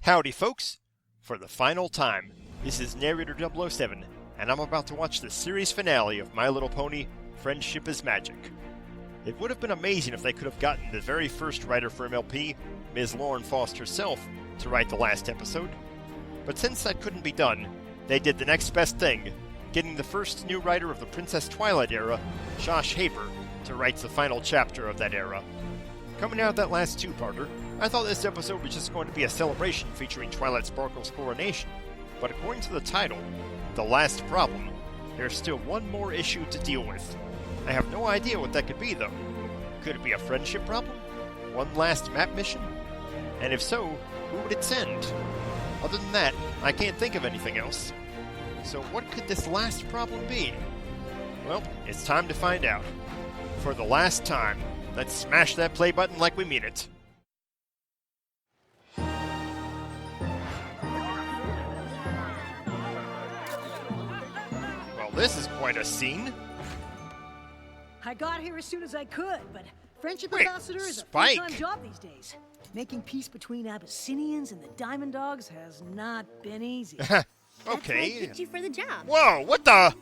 Howdy folks! For the final time, this is Narrator007, and I'm about to watch the series finale of My Little Pony, Friendship is Magic. It would have been amazing if they could have gotten the very first writer for MLP, Ms. Lauren Faust herself, to write the last episode. But since that couldn't be done, they did the next best thing, getting the first new writer of the Princess Twilight era, Josh Haber, to write the final chapter of that era. Coming out of that last two-parter, I thought this episode was just going to be a celebration featuring Twilight Sparkle's coronation, but according to the title, The Last Problem, there's still one more issue to deal with. I have no idea what that could be, though. Could it be a friendship problem? One last map mission? And if so, who would it send? Other than that, I can't think of anything else. So what could this last problem be? Well, it's time to find out. For the last time, let's smash that play button like we mean it. Well, this is quite a scene. I got here as soon as I could, but Friendship Ambassador is a Spike. full-time job these days. Making peace between Abyssinians and the Diamond Dogs has not been easy. Okay. That's why I picked you for the job. Whoa, what the?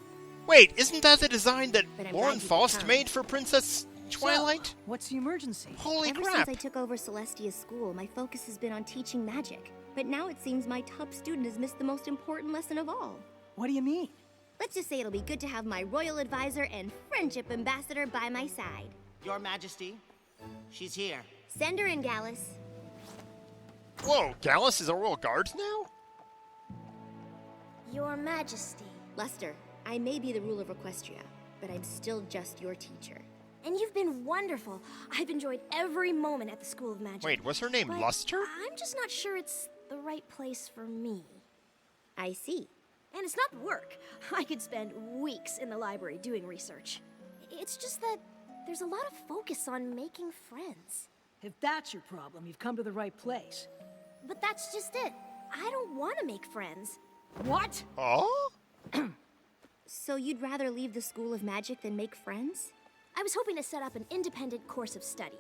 Wait, isn't that the design that But I'm Lauren glad you Faust come. made for Princess Twilight? So, what's the emergency? Holy Ever crap. since I took over Celestia's school, my focus has been on teaching magic. But now it seems my top student has missed the most important lesson of all. What do you mean? Let's just say it'll be good to have my royal advisor and friendship ambassador by my side. Your Majesty, she's here. Send her in, Gallus. Whoa, Gallus is a royal guard now? Your Majesty. Luster, I may be the ruler of Equestria, but I'm still just your teacher. And you've been wonderful. I've enjoyed every moment at the School of Magic. Wait, was her name But Luster? I'm just not sure it's the right place for me. I see. And it's not work. I could spend weeks in the library doing research. It's just that there's a lot of focus on making friends. If that's your problem, you've come to the right place. But that's just it. I don't want to make friends. What? Oh? So you'd rather leave the School of Magic than make friends? I was hoping to set up an independent course of study.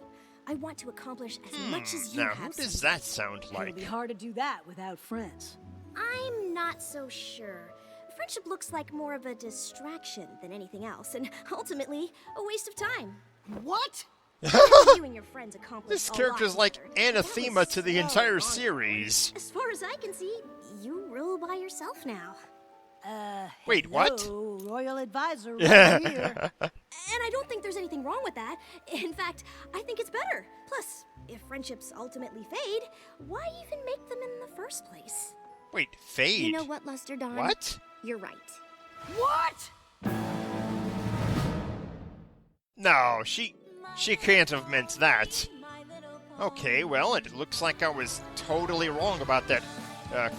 I want to accomplish as much as you Now, have. who does that sound It'll like? be hard to do that without friends. I'm not so sure. Friendship looks like more of a distraction than anything else, and ultimately, a waste of time. What? You and your friends accomplish This a lot character's like together. anathema That to the was entire so series. As far as I can see, you rule by yourself now. Wait, what? Hello, royal advisor Yeah. right here. And I don't think there's anything wrong with that. In fact, I think it's better. Plus, if friendships ultimately fade, why even make them in the first place? Wait, fade? You know what, Luster Dawn? What? You're right. What? No, she can't have meant that. Okay, well, it looks like I was totally wrong about that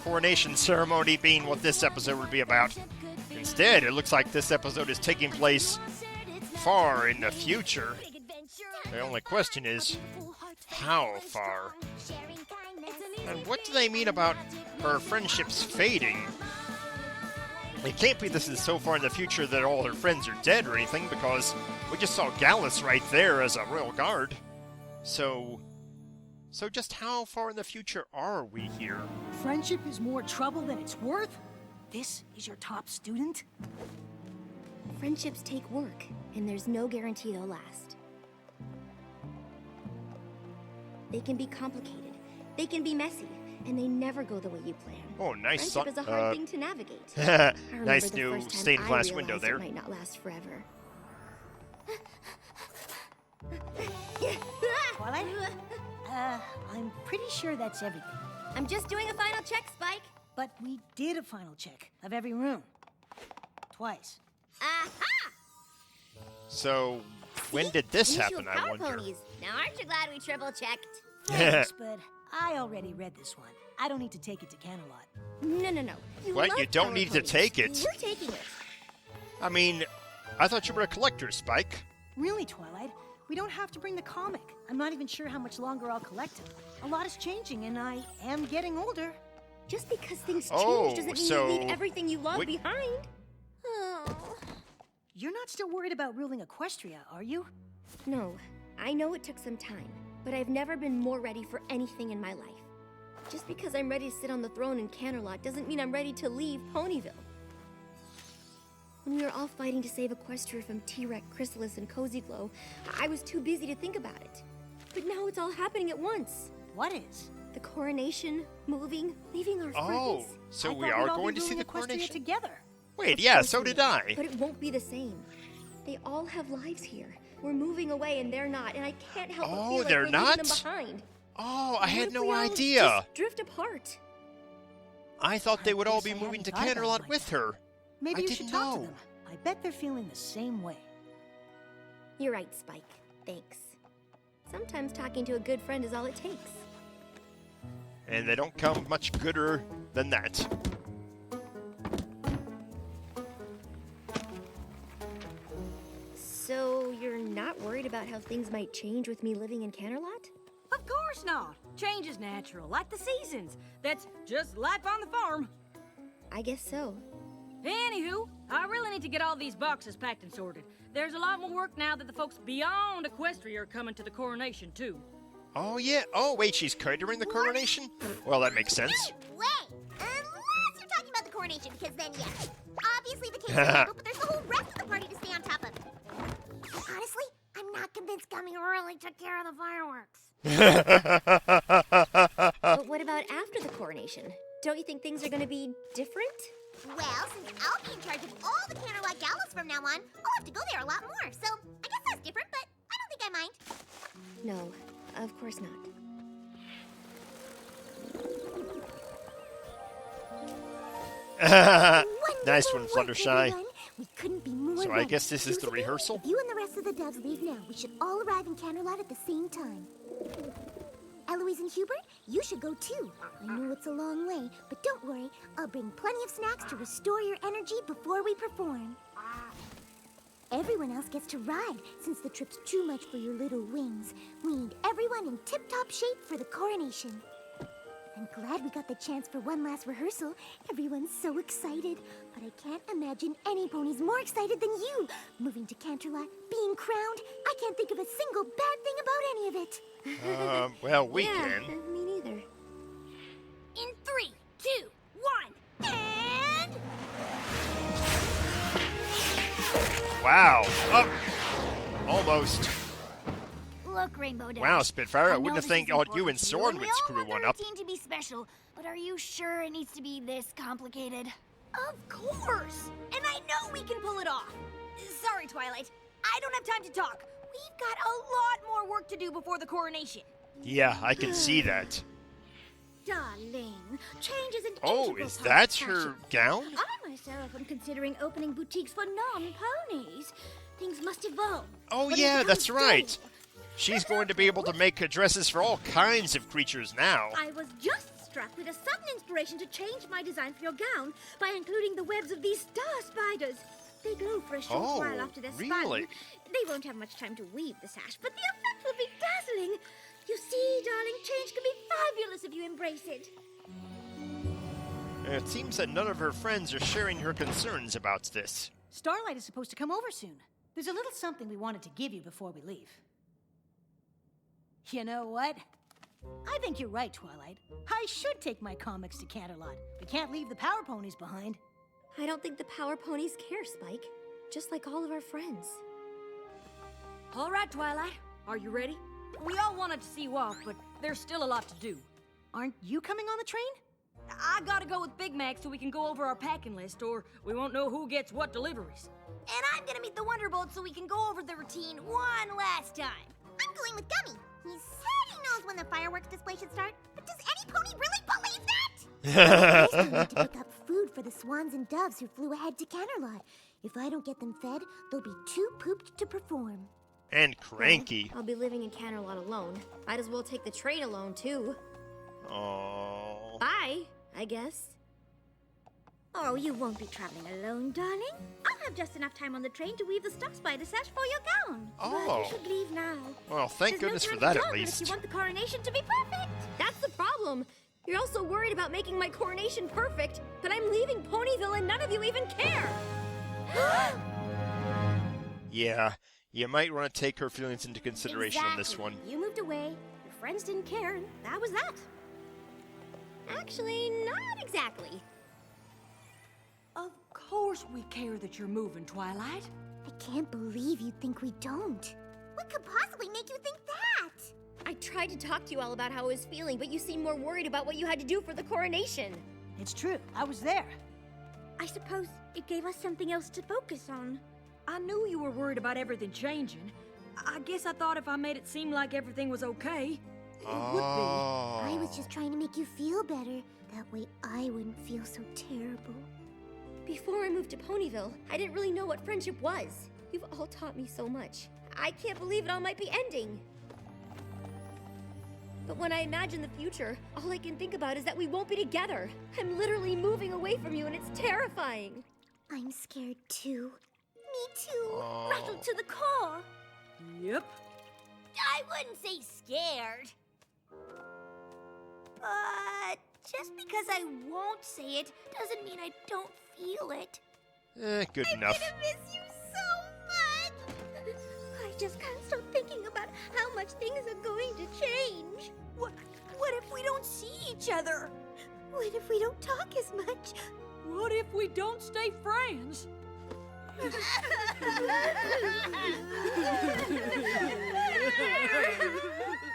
coronation ceremony being what this episode would be about. Instead, it looks like this episode is taking place far in the future. The only question is, how far? And what do they mean about her friendships fading? It can't be this is so far in the future that all her friends are dead or anything, because we just saw Gallus right there as a royal guard. So just how far in the future are we here? Friendship is more trouble than it's worth? This is your top student? Friendships take work, and there's no guarantee they'll last. They can be complicated, they can be messy, and they never go the way you plan. Oh, nice. Friendship is a hard thing to navigate. I remember Nice the new first time stained I glass realized window there. It might not last forever. Twilight? I'm pretty sure that's everything. I'm just doing a final check, Spike. But we did a final check of every room. Twice. Aha! So, when did this Issue happen, of I Power wonder? Ponies. Now, aren't you glad we triple-checked? Thanks, but I already read this one. I don't need to take it to Camelot. No. What? love You don't Power need to Ponies. take it? We're taking it. I mean, I thought you were a collector, Spike. Really, Twilight? We don't have to bring the comic. I'm not even sure how much longer I'll collect them. A lot is changing, and I am getting older. Just because things Oh, change doesn't mean so you leave everything you love what- behind. Oh. You're not still worried about ruling Equestria, are you? No, I know it took some time, but I've never been more ready for anything in my life. Just because I'm ready to sit on the throne in Canterlot doesn't mean I'm ready to leave Ponyville. When we were all fighting to save Equestria from T-Rex, Chrysalis, and Cozy Glow, I was too busy to think about it. But now it's all happening at once. What is? The coronation, moving, leaving our Oh, friends. so I we thought we'd are all going be to see ruling the Equestria coronation? together. Wait, Of yeah, course so we did will, I. But it won't be the same. They all have lives here. We're moving away and they're not, and I can't help but Oh, feel like they're we're leaving not? them behind. Oh, I What had if no we all idea. just drift apart. I thought they would all guess be I moving to hadn't thought about it Canterlot like with that. her. Maybe I you didn't should talk know. to them. I bet they're feeling the same way. You're right, Spike. Thanks. Sometimes talking to a good friend is all it takes. And they don't come much gooder than that. So you're not worried about how things might change with me living in Canterlot? Of course not. Change is natural, like the seasons. That's just life on the farm. I guess so. Anywho, I really need to get all these boxes packed and sorted. There's a lot more work now that the folks beyond Equestria are coming to the coronation, too. Oh, yeah. Oh, wait, she's catering the coronation? Well, that makes sense. Wait, unless you're talking about the coronation, because then yes. Obviously the king's table, but there's the whole rest of the party to stay on top of. Honestly, I'm not convinced Gummy really took care of the fireworks. But what about after the coronation? Don't you think things are gonna be different? Well, since I'll be in charge of all the Canterlot galas from now on, I'll have to go there a lot more. So I guess that's different, but I don't think I mind. No, of course not. Nice one, Wonderful work, Fluttershy. everyone. We couldn't be more So I right. guess this is the Josephine, rehearsal? If you and the rest of the doves leave now, we should all arrive in Canterlot at the same time. Eloise and Hubert, you should go too. I know it's a long way, but don't worry. I'll bring plenty of snacks to restore your energy before we perform. Everyone else gets to ride, since the trip's too much for your little wings. We need everyone in tip-top shape for the coronation. I'm glad we got the chance for one last rehearsal. Everyone's so excited. But I can't imagine any pony's more excited than you. Moving to Canterlot, being crowned, I can't think of a single bad thing about any of it. Well, we yeah, can. me neither. In 3, 2, 1, and... Wow. Oh, almost. Look, Rainbow Dash. Wow, Spitfire, I know wouldn't have this think is you important and to you, Soren we would all screw want the one up. routine to be special, but are you sure it needs to be this complicated? Of course! And I know we can pull it off! Sorry, Twilight. I don't have time to talk. We've got a lot more work to do before the coronation. Yeah, I can see that. Darling, change is an Oh, integral is part that of her fashion. gown? I myself am considering opening boutiques for non-ponies. Things must evolve. Oh, But it yeah, becomes that's right. stable. She's going to be able to make dresses for all kinds of creatures now. I was just struck with a sudden inspiration to change my design for your gown by including the webs of these star spiders. They glow for a short Oh, while after they're really? spun. They won't have much time to weave the sash, but the effect will be dazzling. You see, darling, change can be fabulous if you embrace it. It seems that none of her friends are sharing her concerns about this. Starlight is supposed to come over soon. There's a little something we wanted to give you before we leave. You know what? I think you're right, Twilight. I should take my comics to Canterlot. We can't leave the Power Ponies behind. I don't think the Power Ponies care, Spike. Just like all of our friends. All right, Twilight. Are you ready? We all wanted to see you off, but there's still a lot to do. Aren't you coming on the train? I gotta go with Big Mac so we can go over our packing list, or we won't know who gets what deliveries. And I'm gonna meet the Wonderbolt so we can go over the routine one last time. I'm going with Gummy. He said he knows when the fireworks display should start, but does any pony really believe that? I still need to pick up food for the swans and doves who flew ahead to Canterlot. If I don't get them fed, they'll be too pooped to perform. And cranky. I'll be living in Canterlot alone. Might as well take the train alone, too. Oh. Bye, I guess. Oh, you won't be traveling alone, darling. I'll have just enough time on the train to weave the star spider sash for your gown. But Oh. you should leave now. Well, thank There's goodness no for time that to at talk unless least. you want the coronation to be perfect. That's the problem. You're also worried about making my coronation perfect, but I'm leaving Ponyville and none of you even care. Yeah, you might want to take her feelings into consideration on this Exactly. one. You moved away, your friends didn't care, and that was that. Actually, not exactly. Of course we care that you're moving, Twilight. I can't believe you think we don't. What could possibly make you think that? I tried to talk to you all about how I was feeling, but you seemed more worried about what you had to do for the coronation. It's true. I was there. I suppose it gave us something else to focus on. I knew you were worried about everything changing. I guess I thought if I made it seem like everything was okay, it would I was just trying to make you feel better. That way I wouldn't feel so terrible. Before I moved to Ponyville, I didn't really know what friendship was. You've all taught me so much. I can't believe it all might be ending. But when I imagine the future, all I can think about is that we won't be together. I'm literally moving away from you, and it's terrifying. I'm scared too. Me too. Rattled to the core. be. Yep. I wouldn't say scared. But just because I won't say it doesn't mean I don't feel it. Good enough. I'm gonna miss you so much. I just can't stop thinking about how much things are going to change. What if we don't see each other? What if we don't talk as much? What if we don't stay friends?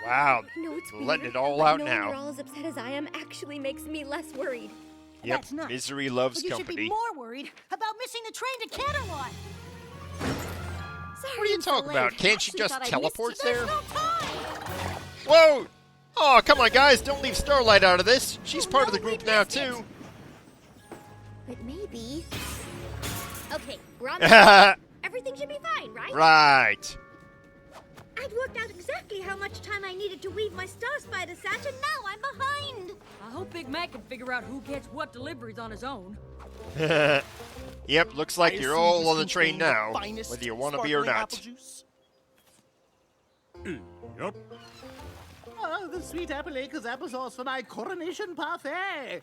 Wow, No, it's letting weird, it all but out knowing now. you're all as upset as I am actually makes me less worried. Yep, That's nuts. misery loves But you should company. be more worried about missing the train to Canterlot. What are you talking about? Can't she just teleport there? There's no time. Whoa! Oh, come on, guys, don't leave Starlight out of this. She's part of the group now, too. But maybe... Okay, we're on the... Everything should be fine, right? Right. I'd worked out exactly how much time I needed to weave my Star Spider sash, and now I'm behind. I hope Big Mac can figure out who gets what deliveries on his own. Yep, looks like you're all on the train now, whether you want to be or not. Yep. Oh, the sweet apple acres applesauce for my coronation parfait.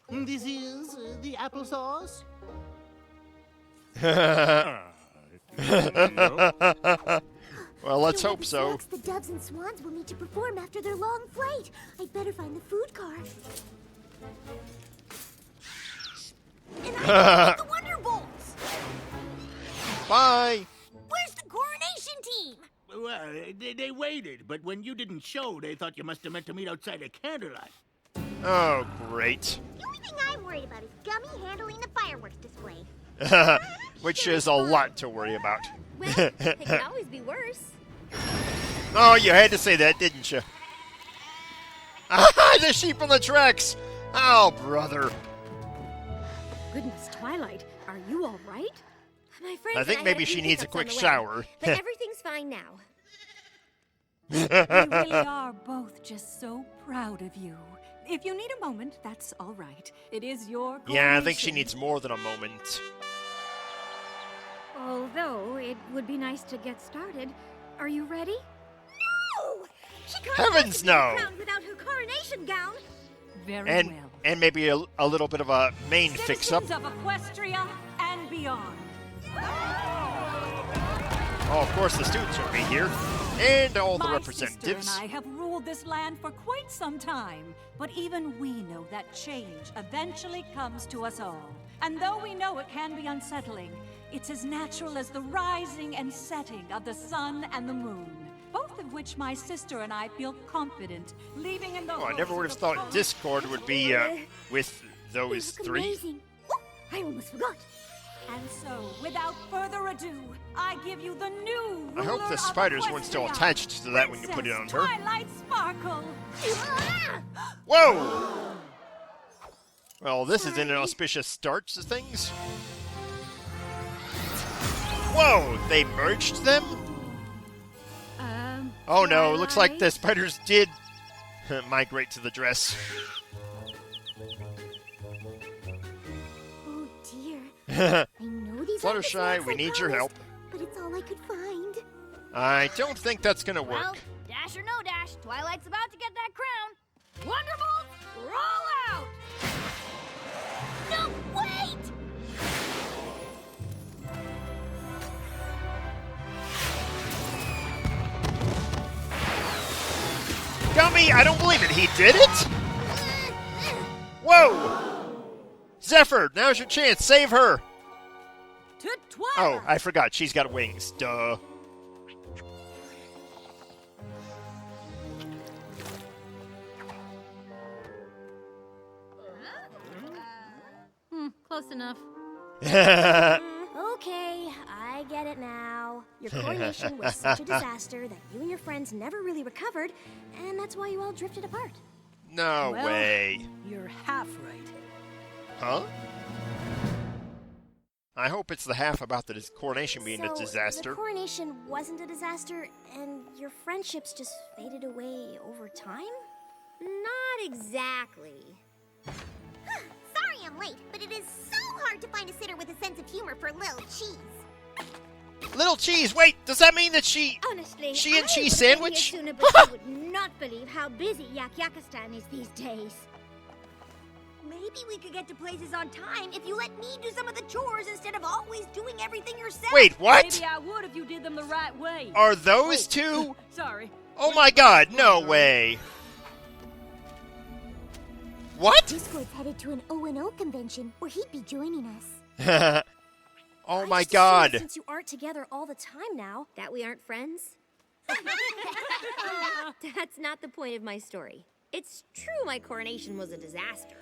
This is the applesauce. Well, let's You'll hope have so. snacks the doves and swans will need to perform after their long flight. I'd better find the food car. And I the Wonder Bolts. Bye. Where's the coronation team? Well, they waited, but when you didn't show, they thought you must have meant to meet outside of Candlelight. Oh, great. The only thing I'm worried about is Gummy handling the fireworks display. Which is a lot to worry about. Well, it could always be worse. Oh, you had to say that, didn't you? Ah, the sheep on the tracks! Oh, brother. Goodness, Twilight, are you all right? My friend I said think had maybe a few she needs a hiccups on quick the way, shower. But everything's fine now. We really are both just so proud of you. If you need a moment, that's all right. It is your Yeah, I think she coronation. needs more than a moment. Although, it would be nice to get started. Are you ready? No! She can't Heavens, no! crowned without her coronation gown. Very And well. and maybe a little bit of a main fix-up. Citizens of Equestria and beyond. Oh, of course, the students will be here. And all the My representatives. sister and I have ruled this land for quite some time, but even we know that change eventually comes to us all. And though we know it can be unsettling, it's as natural as the rising and setting of the sun and the moon, both of which my sister and I feel confident leaving in the Oh, I never would have thought Discord would be with those Look three. amazing. Oh, I almost forgot. And so, without further ado, I give you the new I hope ruler the of spiders weren't still Equestria, attached to that when you put it on Princess her. Twilight Sparkle. Whoa! Well, this is an auspicious start to things. Whoa! They merged them? Oh no, looks like the spiders did migrate to the dress. Oh dear. I know these aren't the Fluttershy, snacks we I need your help. promised, but it's all I could find. I don't think that's gonna Well, work. dash or no dash, Twilight's about to get that crown. Wonderbolts, roll out! No, wait! Gummy, I don't believe it. He did it? Whoa! Zephyr, now's your chance. Save her. To Twilight! Oh, I forgot. She's got wings. Duh. Close enough. Okay, I get it now. Your coronation was such a disaster that you and your friends never really recovered, and that's why you all drifted apart. No Well, way. You're half right. Huh? I hope it's the half about the coronation being So, a disaster. the coronation wasn't a disaster, and your friendships just faded away over time? Not exactly. Sorry I'm late, but it is so hard to find a sitter with a sense of humor for Little Cheese. Little Cheese, wait, does that mean that she Honestly, and I cheese would be sandwich? here sooner, but you would not believe how busy Yakistan is these days. Maybe we could get to places on time if you let me do some of the chores instead of always doing everything yourself. Wait, what? Maybe I would if you did them the right way. Are those two? Sorry. Oh my god, no way. What? Discord's headed to an O&O convention where he'd be joining us. Oh I my just assumed god. Since you aren't together all the time now, That we aren't friends? That's not the point of my story. It's true my coronation was a disaster.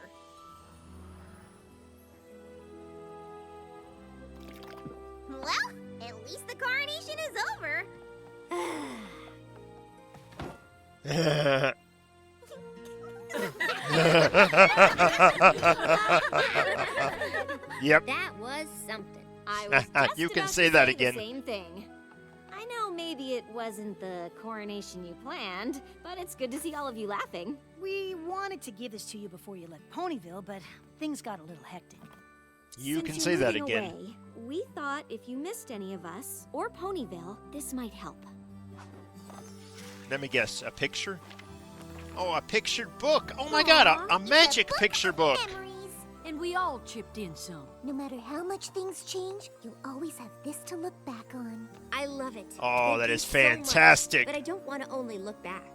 Well, at least the coronation is over. Yep. That was something. I was just You can about say to that the again. Same thing. I know maybe it wasn't the coronation you planned, but it's good to see all of you laughing. We wanted to give this to you before you left Ponyville, but things got a little hectic. You Since can you're say that moving again. away, we thought if you missed any of us or Ponyville, this might help. Let me guess, a picture? Oh, a pictured book. Oh my god, a magic picture book. Memories. And we all chipped in some. No matter how much things change, you'll always have this to look back on. I love it. Oh, Thank that you is so much. fantastic. But I don't want to only look back.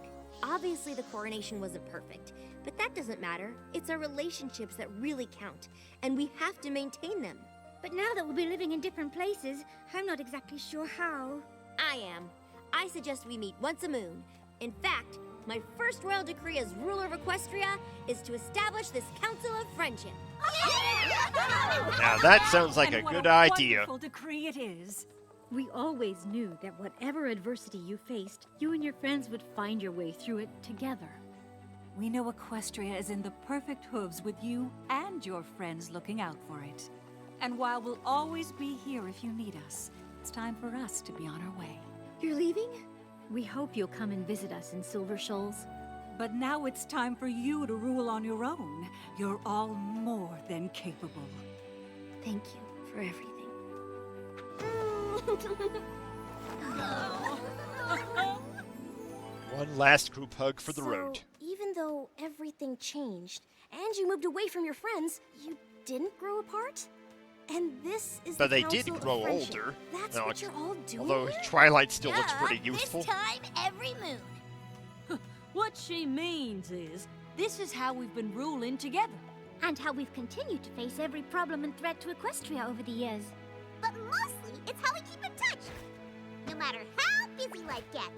Obviously, the coronation wasn't perfect, but that doesn't matter. It's our relationships that really count, and we have to maintain them. but now that we'll be living in different places, I'm not exactly sure how. I am. I suggest we meet once a moon. In fact, my first royal decree as ruler of Equestria is to establish this Council of Friendship. Now that sounds like And a what good idea. Wonderful decree it is. We always knew that whatever adversity you faced, you and your friends would find your way through it together. We know Equestria is in the perfect hooves with you and your friends looking out for it. And while we'll always be here if you need us, it's time for us to be on our way. You're leaving? We hope you'll come and visit us in Silver Shoals. But now it's time for you to rule on your own. You're all more than capable. Thank you for everything. One last group hug for the So, road. even though everything changed and you moved away from your friends, you didn't grow apart? And this is But the they Council did of grow Friendship. older. That's No, what you're all doing Although here? Twilight still looks pretty youthful. This time every moon. What she means is, this is how we've been ruling together. And how we've continued to face every problem and threat to Equestria over the years. But mostly, it's how we keep in touch. No matter how busy life gets.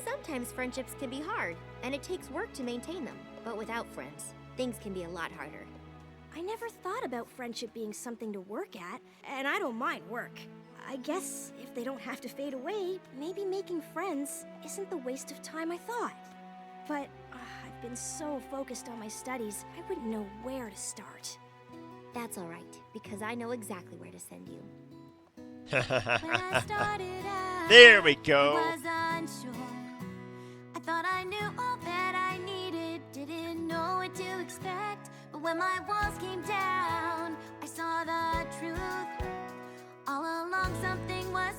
Sometimes friendships can be hard, and it takes work to maintain them. But without friends, things can be a lot harder. I never thought about friendship being something to work at, and I don't mind work. I guess if they don't have to fade away, maybe making friends isn't the waste of time I thought. But I've been so focused on my studies, I wouldn't know where to start. That's all right, because I know exactly where to send you. There we go. I thought I knew all that I needed, didn't know what to expect. But when my walls came down, I saw the truth. All along something was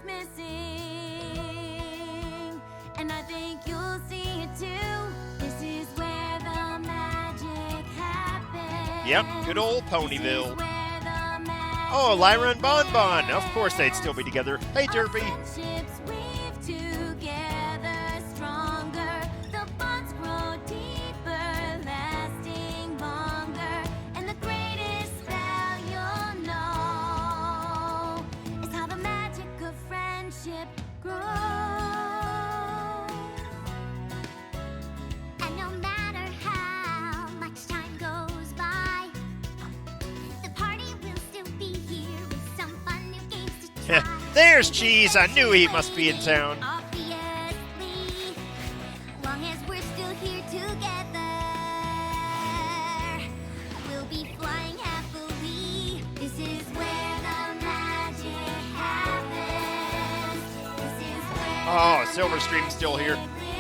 missing, and I think you'll see it too. This is where the magic happens. Yep, good old This is Ponyville. where the magic Oh, Lyra and Bon Bon. Of course they'd still be together. Hey, Derpy. friendships weave together stronger. The bonds grow deeper, lasting longer. There's Cheese! I knew he must be in town. Obviously, long as we're still here together, we'll be flying happily. This is where the magic happens. This is where Oh, Silverstream's still here.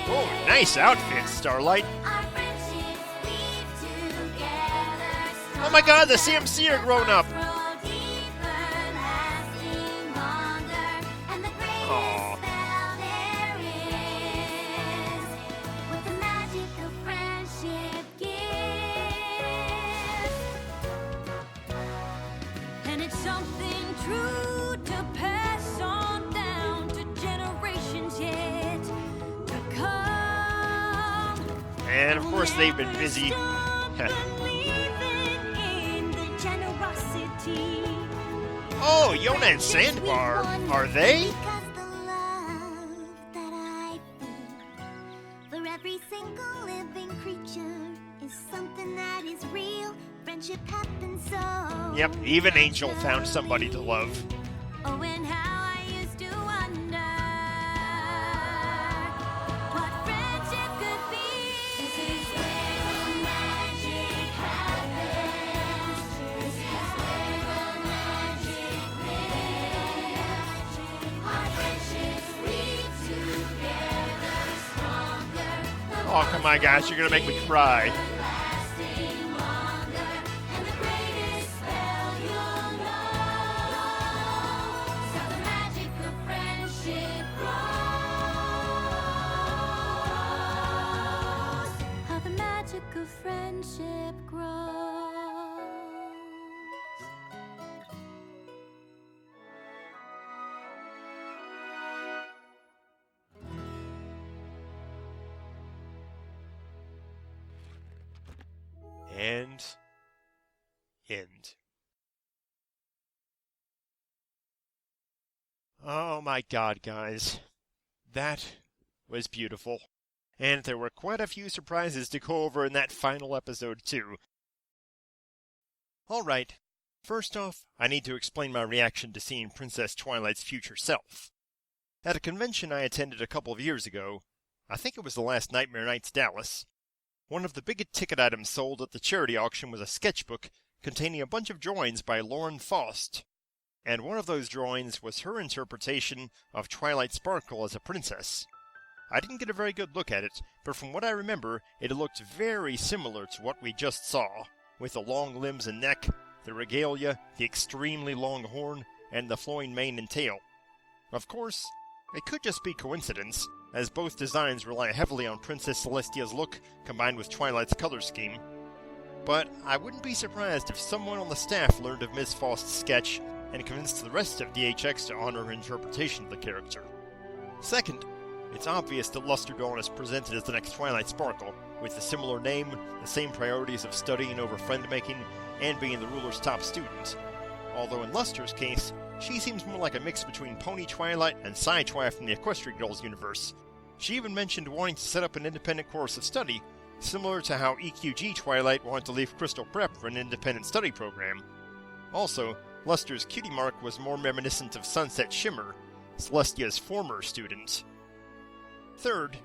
Oh, nice outfit, Starlight. our friendships weave together. Oh my god, the CMC are grown up. Grow deeper, lasting longer, and the greatest Aw. spell there is, what the magic of friendship gives. And it's something true to pass on down to generations yet to come. And of course, they've been busy. Believing in the generosity. Oh, Yona and Sandbar. Are they? Because the love that I feel for every single living creature is something that is real. Friendship happens so. Yep, even Angel found somebody to love. Oh, and how I used to wonder what friendship could be. This is where the magic happens. This is where the magic lives. Our friendships weave together stronger. Oh, come on, guys, you're gonna make me cry. Lasting longer, and the greatest spell you'll know is how the magic of friendship grows. How the magic of friendship grows. And end. Oh my god, guys. That was beautiful. And there were quite a few surprises to go over in that final episode, too. Alright, first off, I need to explain my reaction to seeing Princess Twilight's future self. At a convention I attended a couple of years ago, I think it was the last Nightmare Nights Dallas, one of the biggest ticket items sold at the charity auction was a sketchbook containing a bunch of drawings by Lauren Faust. And one of those drawings was her interpretation of Twilight Sparkle as a princess. I didn't get a very good look at it, but from what I remember, it looked very similar to what we just saw, with the long limbs and neck, the regalia, the extremely long horn, and the flowing mane and tail. Of course, it could just be coincidence, as both designs rely heavily on Princess Celestia's look combined with Twilight's color scheme. But I wouldn't be surprised if someone on the staff learned of Ms. Faust's sketch and convinced the rest of DHX to honor her interpretation of the character. Second, it's obvious that Luster Dawn is presented as the next Twilight Sparkle, with a similar name, the same priorities of studying over friend-making, and being the ruler's top student. Although in Luster's case, she seems more like a mix between Pony Twilight and Psy Twi from the Equestria Girls universe. She even mentioned wanting to set up an independent course of study, similar to how EQG Twilight wanted to leave Crystal Prep for an independent study program. Also, Luster's cutie mark was more reminiscent of Sunset Shimmer, Celestia's former student. Third,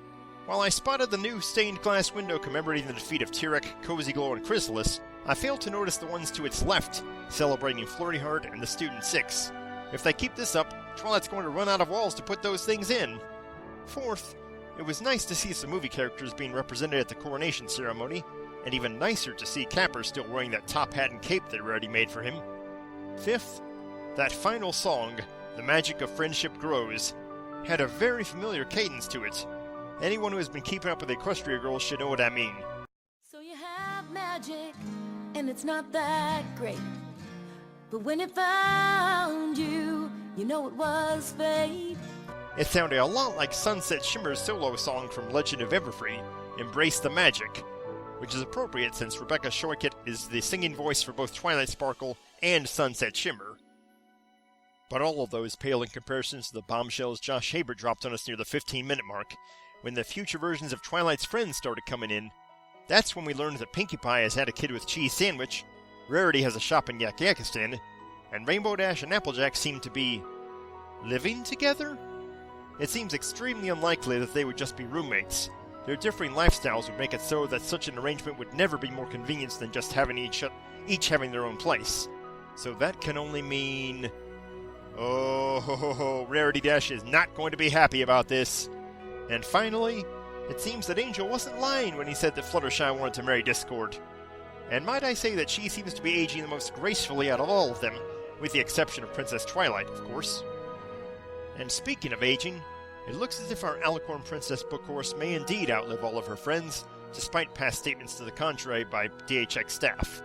while I spotted the new stained glass window commemorating the defeat of Tyrek, Cozy Glow, and Chrysalis, I failed to notice the ones to its left, celebrating Flirty Heart and the Student 6. If they keep this up, Twilight's going to run out of walls to put those things in. Fourth, it was nice to see some movie characters being represented at the coronation ceremony, and even nicer to see Capper still wearing that top hat and cape they already made for him. Fifth, that final song, The Magic of Friendship Grows, had a very familiar cadence to it. Anyone who has been keeping up with Equestria Girls should know what I mean. So you have magic, and it's not that great. But when it found you, you know it was fate. It sounded a lot like Sunset Shimmer's solo song from Legend of Everfree, Embrace the Magic, which is appropriate since Rebecca Shoykett is the singing voice for both Twilight Sparkle and Sunset Shimmer. But all of those pale in comparison to the bombshells Josh Haber dropped on us near the 15-minute mark, when the future versions of Twilight's friends started coming in. That's when we learned that Pinkie Pie has had a kid with cheese sandwich, Rarity has a shop in Yak-Yakistan, and Rainbow Dash and Applejack seem to be living together? It seems extremely unlikely that they would just be roommates. Their differing lifestyles would make it so that such an arrangement would never be more convenient than just having each having their own place. So that can only mean... Oh, Rarity Dash is not going to be happy about this. And finally, it seems that Angel wasn't lying when he said that Fluttershy wanted to marry Discord. And might I say that she seems to be aging the most gracefully out of all of them, with the exception of Princess Twilight, of course. And speaking of aging, it looks as if our Alicorn Princess book horse may indeed outlive all of her friends, despite past statements to the contrary by DHX staff.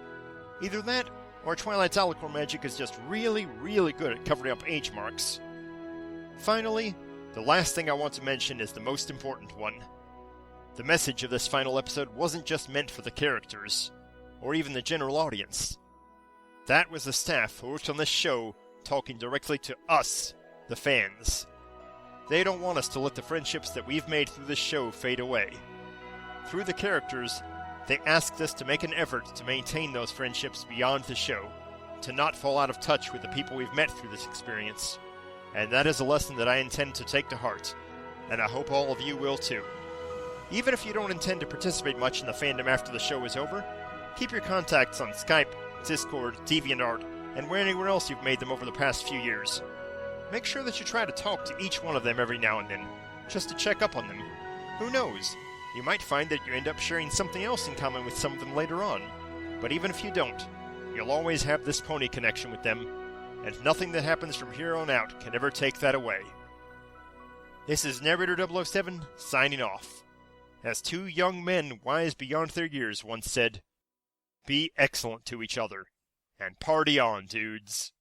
Either that, or Twilight's Alicorn magic is just really, really good at covering up age marks. Finally, the last thing I want to mention is the most important one. The message of this final episode wasn't just meant for the characters, or even the general audience. That was the staff who worked on this show talking directly to us, the fans. They don't want us to let the friendships that we've made through this show fade away. Through the characters, they asked us to make an effort to maintain those friendships beyond the show, to not fall out of touch with the people we've met through this experience. And that is a lesson that I intend to take to heart, and I hope all of you will too. Even if you don't intend to participate much in the fandom after the show is over, keep your contacts on Skype, Discord, DeviantArt, and where anywhere else you've made them over the past few years. Make sure that you try to talk to each one of them every now and then, just to check up on them. Who knows? You might find that you end up sharing something else in common with some of them later on. But even if you don't, you'll always have this pony connection with them, and nothing that happens from here on out can ever take that away. This is Narrator007 signing off. As two young men wise beyond their years once said, be excellent to each other, and party on, dudes.